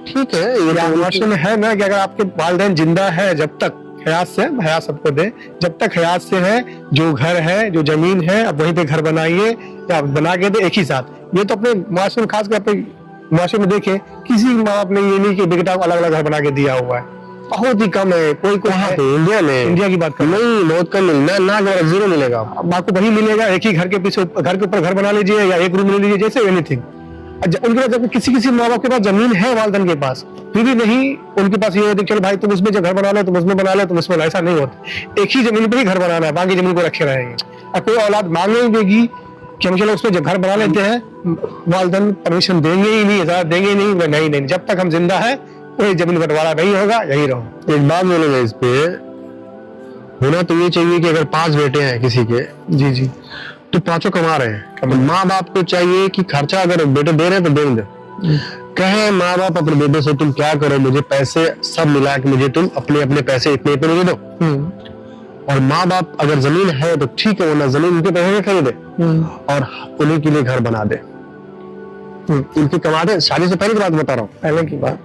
ठीक है, ये तो माशरे में है ना कि अगर आपके वालिदैन जिंदा है, जब तक हयात से, हयात सबको दे, जब तक हयात से है, जो घर है, जो जमीन है, आप वहीं पे घर बनाइए या बना के दे एक ही साथ। ये तो अपने माशरे में, खासकर अपने माशरे में देखें, किसी माँ बाप ने ये नहीं कि बेटा को अलग अलग घर बना के दिया हुआ है, बहुत ही कम है। कोई कोई है, इंडिया में, इंडिया की बात कर, नहीं बहुत कम मिलना ना, जीरो मिलेगा आपको वही मिलेगा। एक ही घर के पीछे, घर के ऊपर घर बना लीजिए या एक रूम ले लीजिए, जैसे एनीथिंग। उनके पास जब किसी माँ बाप के पास जमीन है, वालिदैन के पास, फिर भी नहीं, उनके पास ये होती चलो भाई तुम उसमें जो घर बना लो, तुम उसमें बना लो, तुम इसमें, ऐसा नहीं होता। एक ही जमीन पर ही घर बनाना है, बाकी जमीन को रखे रहेंगे। और कोई औलाद मांग नहीं देगी कि हम चलो उसमें जब घर बना लेते हैं, वालिदैन परमिशन देंगे ही नहीं, इजाजत देंगे ही नहीं, नहीं, जब तक हम जिंदा है कोई जमीन बंटवारा नहीं होगा, यही रहो। एक बात बोलेगा इस पे, होना तो ये चाहिए कि अगर 5 बेटे हैं किसी के, जी जी, तो 5 कमा रहे हैं, तो माँ बाप को चाहिए कि खर्चा अगर बेटे दे रहे हैं तो दे दे। कहे माँ बाप अपने बेटे से तुम क्या करो, मुझे पैसे सब मिला के मुझे तुम अपने अपने पैसे इतने इतने मुझे दो। और माँ बाप अगर जमीन है तो ठीक है, वरना जमीन उनके पैसे में खरीदे और उन्हीं के लिए घर बना दे, उनके कमा दे। शादी से पहले की बात बता रहा हूँ, पहले की बात,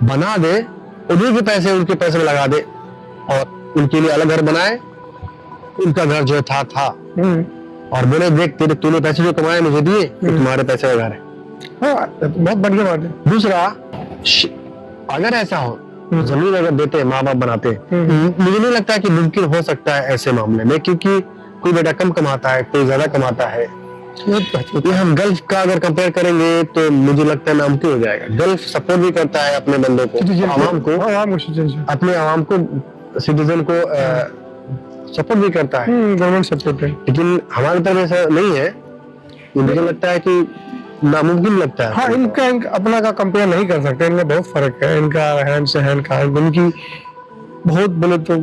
बना दे, उन्हीं के पैसे उनके पैसे में लगा दे और उनके लिए अलग घर बनाए, उनका घर जो था और बोले देख तेरे तूने पैसे जो कमाए मुझे दिए, तो तुम्हारे पैसे का घर है। हाँ, बहुत बढ़िया बात है। दूसरा, अगर ऐसा हो, जमीन अगर देते माँ बाप बनाते, मुझे नहीं लगता कि मुमकिन हो सकता है ऐसे मामले में, क्योंकि कोई बेटा कम कमाता है, कोई ज्यादा कमाता है। ये हम गल्फ का अगर कंपेयर करेंगे तो मुझे लगता है नामुमकिन हो जाएगा। गल्फ सपोर्ट भी करता है अपने बंदों को, आवाम को, अपने आवाम को, सिटीजन को सपोर्ट भी करता है, गवर्नमेंट सपोर्ट है। लेकिन हमारे तरफ ऐसा नहीं है। मुझे लगता है कि नामुमकिन लगता है। हाँ, इनका अपना का कंपेयर नहीं कर सकते, इनमें बहुत फर्क है। इनका रहन सहन का, उनकी बहुत बोले तो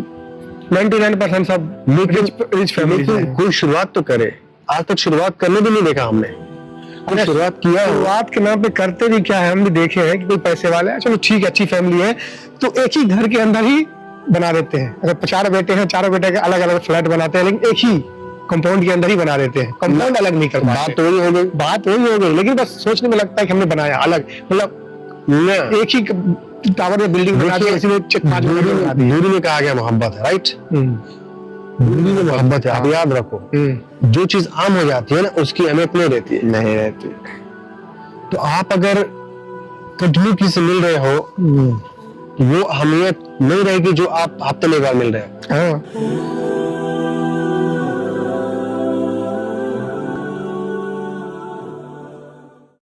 99% सब रिच फैमिली है। कोई शुरुआत तो करे, आज तक शुरुआत करने भी नहीं देखा हमने। शुरुआत किया, शुरुआत के नाम पे करते भी क्या है, हम भी देखे हैं कि कोई पैसे वाले है, चलो ठीक है, अच्छी फैमिली है, तो एक ही घर के अंदर ही बना देते हैं। अगर 4 बेटे हैं, 4 बेटे के अलग अलग फ्लैट बनाते हैं, लेकिन एक ही कंपाउंड के अंदर ही बना देते हैं, कंपाउंड अलग नहीं कर पाते। बात वही हो गई, बात वही हो गई, लेकिन बस सोचने में लगता है कि हमने बनाया अलग, मतलब एक ही टावर में बिल्डिंग बना दी, इसी में दूरी में कहा गया मोहब्बत है, राइट? दूरी में मोहब्बत है, आप याद रखो। जो चीज आम हो जाती है ना, उसकी अहमियत नहीं रहती, नहीं रहती। तो आप अगर कंटिन्यू किसी मिल रहे हो, वो अहमियत नहीं रहेगी जो आप हफ्ते में एक बार मिल रहे हो।